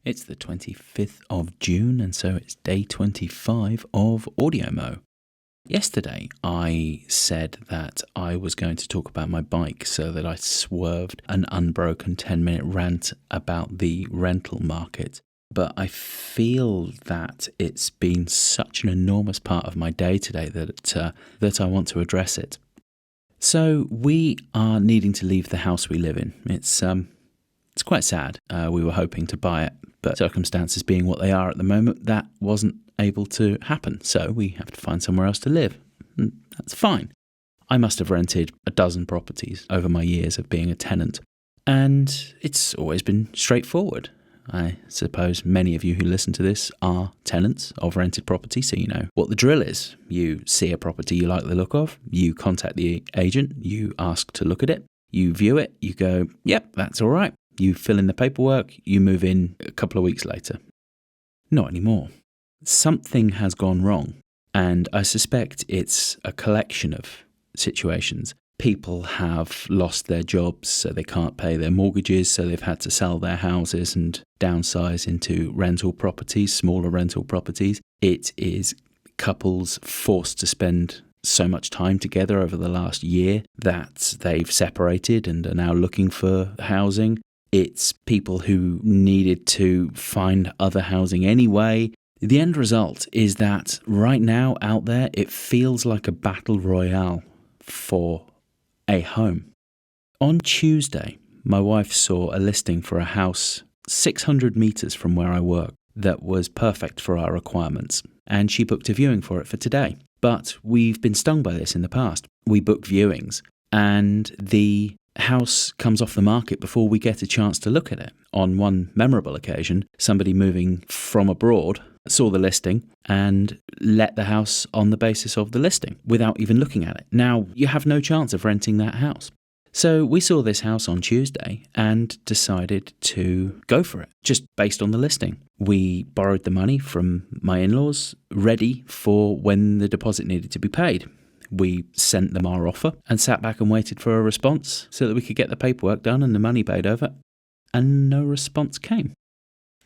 It's the 25th of June, and so it's day 25 of AudioMo. Yesterday, I said that I was going to talk about my bike, so that I swerved an unbroken 10-minute rant about the rental market. But I feel that it's been such an enormous part of my day today that I want to address it. So we are needing to leave the house we live in. It's quite sad. We were hoping to buy it, but circumstances being what they are at the moment, that wasn't able to happen. So we have to find somewhere else to live. And that's fine. I must have rented a dozen properties over my years of being a tenant, and it's always been straightforward. I suppose many of you who listen to this are tenants of rented property, so you know what the drill is. You see a property you like the look of, you contact the agent, you ask to look at it, you view it, you go, yep, that's all right. You fill in the paperwork, you move in a couple of weeks later. Not anymore. Something has gone wrong, and I suspect it's a collection of situations. People have lost their jobs, so they can't pay their mortgages, so they've had to sell their houses and downsize into rental properties, smaller rental properties. It is couples forced to spend so much time together over the last year that they've separated and are now looking for housing. It's people who needed to find other housing anyway. The end result is that right now out there, it feels like a battle royale for a home. On Tuesday, my wife saw a listing for a house 600 metres from where I work that was perfect for our requirements, and she booked a viewing for it for today. But we've been stung by this in the past. We book viewings, and the house comes off the market before we get a chance to look at it. On one memorable occasion, somebody moving from abroad saw the listing and let the house on the basis of the listing without even looking at it. Now, you have no chance of renting that house. So we saw this house on Tuesday and decided to go for it, just based on the listing. We borrowed the money from my in-laws, ready for when the deposit needed to be paid. We sent them our offer and sat back and waited for a response so that we could get the paperwork done and the money paid over. And no response came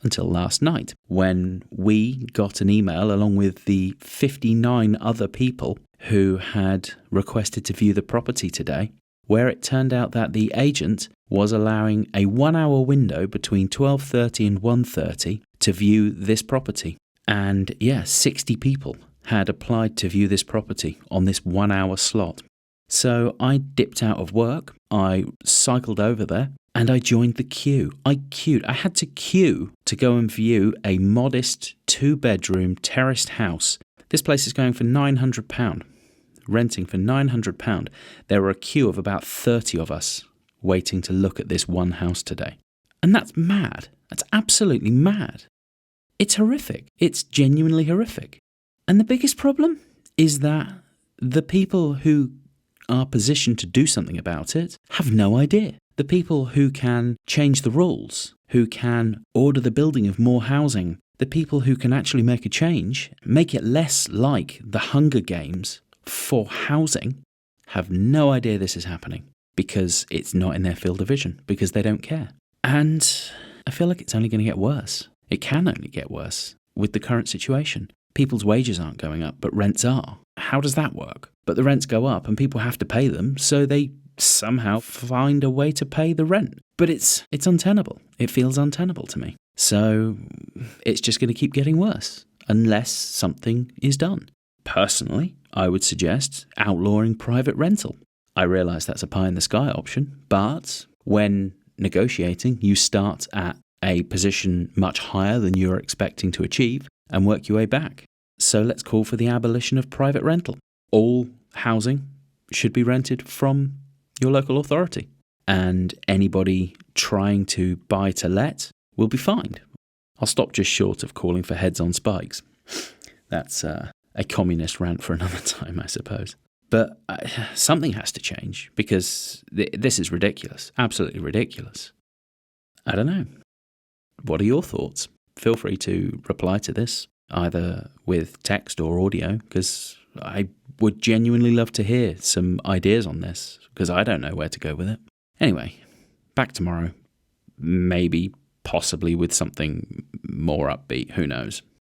until last night, when we got an email along with the 59 other people who had requested to view the property today, where it turned out that the agent was allowing a 1-hour window between 12:30 and 1:30 to view this property. And 60 people had applied to view this property on this 1-hour slot. So I dipped out of work, I cycled over there, and I joined the queue. I had to queue to go and view a modest 2-bedroom terraced house. This place is going for £900, renting for £900. There were a queue of about 30 of us waiting to look at this one house today. And that's mad. That's absolutely mad. It's horrific. It's genuinely horrific. And the biggest problem is that the people who are positioned to do something about it have no idea. The people who can change the rules, who can order the building of more housing, the people who can actually make a change, make it less like the Hunger Games for housing, have no idea this is happening because it's not in their field of vision, because they don't care. And I feel like it's only going to get worse. It can only get worse with the current situation. People's wages aren't going up, but rents are. How does that work? But the rents go up and people have to pay them, so they somehow find a way to pay the rent. But it's untenable. It feels untenable to me. So it's just going to keep getting worse unless something is done. Personally, I would suggest outlawing private rental. I realise that's a pie-in-the-sky option, but when negotiating, you start at a position much higher than you're expecting to achieve and work your way back. So let's call for the abolition of private rental. All housing should be rented from your local authority, and anybody trying to buy to let will be fined. I'll stop just short of calling for heads on spikes. That's a communist rant for another time, I suppose. But something has to change, because this is ridiculous, absolutely ridiculous. I don't know. What are your thoughts? Feel free to reply to this, either with text or audio, because I would genuinely love to hear some ideas on this, because I don't know where to go with it. Anyway, back tomorrow. Maybe possibly with something more upbeat. Who knows?